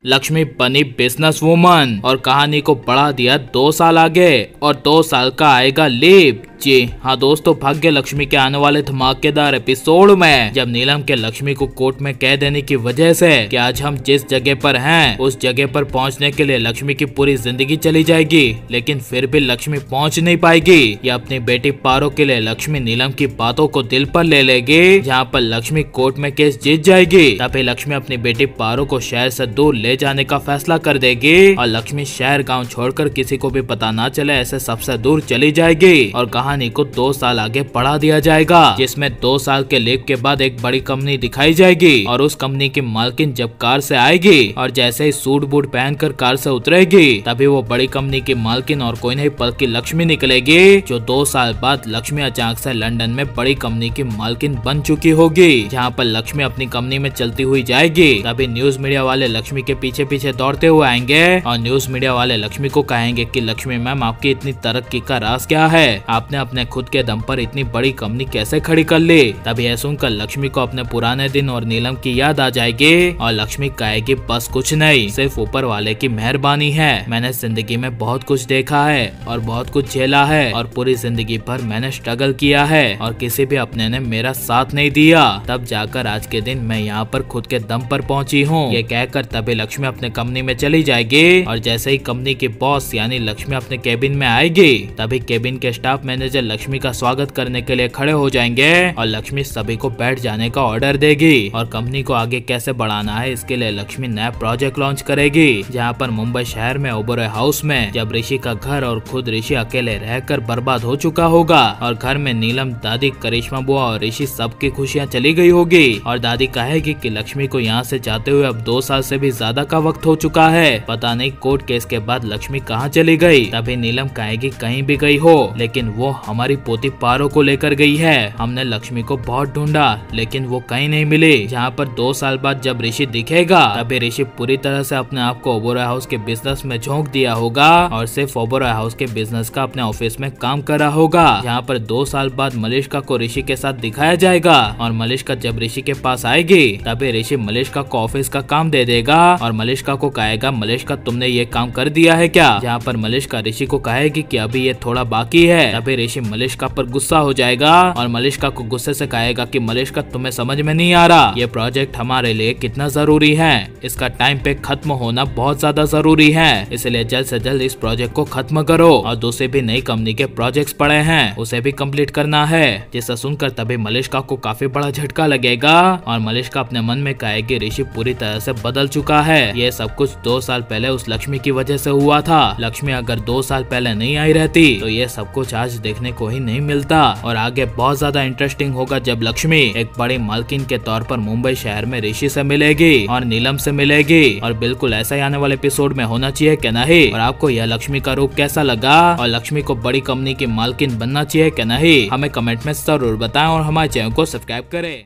लक्ष्मी बनी business woman और कहानी को बढ़ा दिया 2 साल आगे और 2 साल का आएगा लीप। जी हाँ दोस्तों, भाग्य लक्ष्मी के आने वाले धमाकेदार एपिसोड में जब नीलम के लक्ष्मी को कोर्ट में कह देने की वजह से कि आज हम जिस जगह पर हैं उस जगह पर पहुंचने के लिए लक्ष्मी की पूरी जिंदगी चली जाएगी, लेकिन फिर भी लक्ष्मी पहुंच नहीं पाएगी। या अपनी बेटी पारो के लिए लक्ष्मी नीलम की बातों को दिल पर ले लेगी, जहाँ पर लक्ष्मी कोर्ट में केस जीत जाएगी। तभी लक्ष्मी अपनी बेटी पारो को शहर से दूर ले जाने का फैसला कर देगी और लक्ष्मी शहर गाँव छोड़कर किसी को भी पता ना चले ऐसे सबसे दूर चली जाएगी और कहानी को 2 साल आगे बढ़ा दिया जाएगा, जिसमें 2 साल के लीप के बाद एक बड़ी कंपनी दिखाई जाएगी और उस कंपनी की मालकिन जब कार से आएगी और जैसे ही सूट बूट पहनकर कार से उतरेगी तभी वो बड़ी कंपनी की मालकिन और कोई नहीं बल्कि लक्ष्मी निकलेगी, जो 2 साल बाद लक्ष्मी अचानक से लंदन में बड़ी कंपनी की मालकिन बन चुकी होगी, जहाँ पर लक्ष्मी अपनी कंपनी में चलती हुई जाएगी। तभी न्यूज मीडिया वाले लक्ष्मी के पीछे पीछे दौड़ते हुए आएंगे और न्यूज मीडिया वाले लक्ष्मी को कहेंगे कि लक्ष्मी मैम, आपकी इतनी तरक्की का राज क्या है? आपने अपने खुद के दम पर इतनी बड़ी कंपनी कैसे खड़ी कर ली? तभी यह सुनकर लक्ष्मी को अपने पुराने दिन और नीलम की याद आ जाएगी और लक्ष्मी कहेगी बस कुछ नहीं, सिर्फ ऊपर वाले की मेहरबानी है। मैंने जिंदगी में बहुत कुछ देखा है और बहुत कुछ झेला है और पूरी जिंदगी भर मैंने स्ट्रगल किया है और किसी भी अपने ने मेरा साथ नहीं दिया, तब जाकर आज के दिन मैं यहाँ पर खुद के दम पर पहुँची हूँ। ये कहकर तभी लक्ष्मी अपने कंपनी में चली जाएगी और जैसे ही कंपनी की बॉस यानी लक्ष्मी अपने केबिन में आएगी तभी केबिन के स्टाफ मैनेजर लक्ष्मी का स्वागत करने के लिए खड़े हो जाएंगे और लक्ष्मी सभी को बैठ जाने का ऑर्डर देगी और कंपनी को आगे कैसे बढ़ाना है इसके लिए लक्ष्मी नया प्रोजेक्ट लॉन्च करेगी, जहां पर मुंबई शहर में ओबरॉय हाउस में जब ऋषि का घर और खुद ऋषि अकेले रहकर बर्बाद हो चुका होगा और घर में नीलम, दादी, करिश्मा बुआ और ऋषि सबकी खुशियाँ चली गई होगी और दादी कहेगी कि लक्ष्मी को यहाँ से जाते हुए अब 2 साल से भी ज्यादा का वक्त हो चुका है, पता नहीं कोर्ट केस के बाद लक्ष्मी कहाँ चली गई। तभी नीलम कहेगी कहीं भी गई हो लेकिन वो हमारी पोती पारो को लेकर गई है। हमने लक्ष्मी को बहुत ढूंढा लेकिन वो कहीं नहीं मिली। जहाँ पर 2 साल बाद जब ऋषि दिखेगा तभी ऋषि पूरी तरह से अपने आप को ओबरॉय हाउस के बिजनेस में झोंक दिया होगा और सिर्फ ओबरॉय हाउस के बिजनेस का अपने ऑफिस में काम कर रहा होगा। जहाँ पर 2 साल बाद मलिष्का को ऋषि के साथ दिखाया जाएगा और मलिष्का जब ऋषि के पास आएगी तभी ऋषि मलिष्का को ऑफिस का काम दे देगा और मलिष्का को कहेगा मलिष्का तुमने ये काम कर दिया है क्या? जहाँ पर मलिष्का ऋषि को कहेगी कि अभी ये थोड़ा बाकी है। तभी ऋषि मलिष्का पर गुस्सा हो जाएगा और मलिष्का को गुस्से से कहेगा कि मलिष्का तुम्हें समझ में नहीं आ रहा ये प्रोजेक्ट हमारे लिए कितना जरूरी है, इसका टाइम पे खत्म होना बहुत ज्यादा जरूरी है, इसलिए जल्द से जल्द इस प्रोजेक्ट को खत्म करो और दूसरे भी नई कंपनी के प्रोजेक्ट्स पड़े हैं उसे भी कंप्लीट करना है। जिसे सुनकर तभी मलिष्का को काफी बड़ा झटका लगेगा और मलिष्का अपने मन में कहेगी ऋषि पूरी तरह से बदल चुका है, ये सब कुछ 2 साल पहले उस लक्ष्मी की वजह से हुआ था। लक्ष्मी अगर 2 साल पहले नहीं आई रहती तो ये सब कुछ आज देखने को ही नहीं मिलता और आगे बहुत ज्यादा इंटरेस्टिंग होगा जब लक्ष्मी एक बड़ी मालकिन के तौर पर मुंबई शहर में ऋषि से मिलेगी और नीलम से मिलेगी और बिल्कुल ऐसा ही आने वाले एपिसोड में होना चाहिए क्या नहीं? और आपको यह लक्ष्मी का रूप कैसा लगा और लक्ष्मी को बड़ी कंपनी की मालकिन बनना चाहिए क्या नहीं? हमें कमेंट में जरूर बताएं और हमारे चैनल को सब्सक्राइब करें।